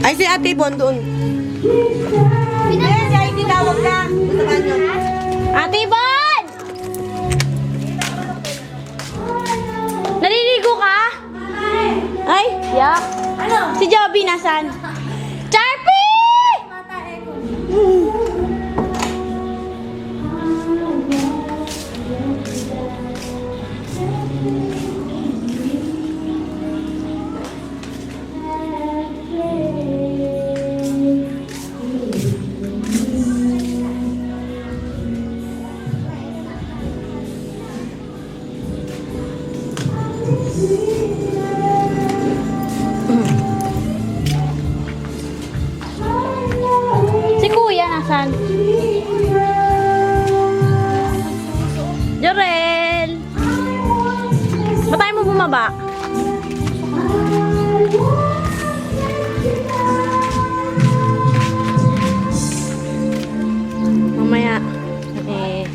Ay, si Ate Bon doon. Si ID tawag na. Ate Bon! Naliligo ka? Ay, yak. Ano? Si Joby nasan? Charpy! Si Kuya nasan? Jorel! Ba't tayo mo bumaba? Mamaya. Eh.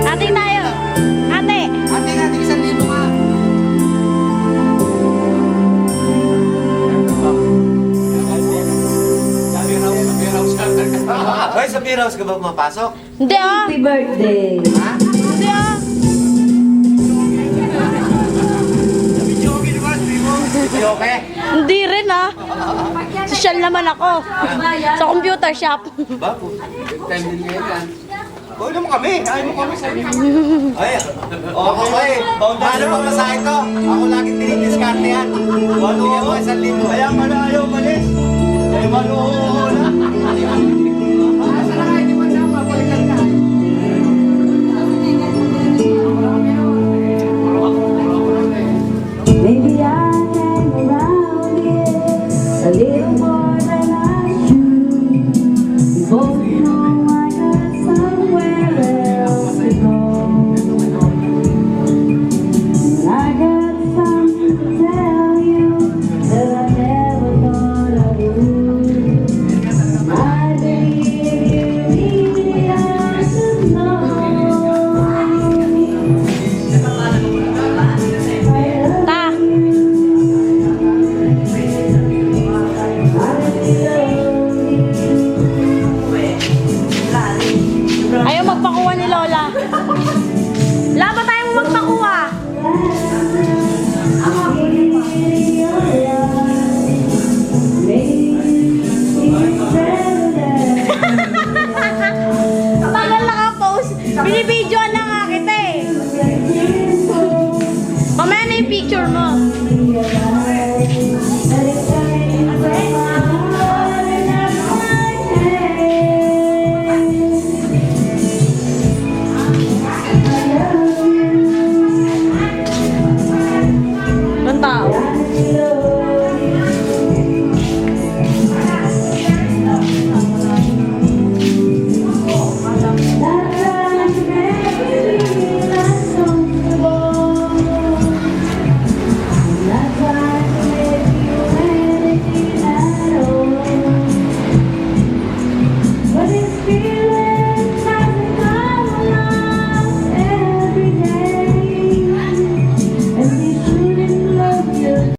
Ating tayo. Ate. Ate, 1,000 nga. Hoy, sa beer house ka ba pumapasok? Hindi ah. Happy birthday. Ha? Hindi ah. Okay. Hindi rin ah. Social naman ako. Sa computer shop. Ba po? Time din ngayon yan. Huwag naman kami. Ayaw mo kami sa Ay, okay. Paano mo masahe to? Ako lagi tinidiskarte yan. Bigyan mo 1,000. Kaya pala ayaw malis. Ay, manuhula. Asa na nga, hindi man na mabalikan ka. Maybe I hang around here a little more than I should. We both know I got somewhere else to go. And I got something to tell you that I never thought I would. My baby, you really are to know. Ta. Ayaw magpakuha ni Lola. Laba tayo mo magpakuha. Tagal naka-post. Binibigyan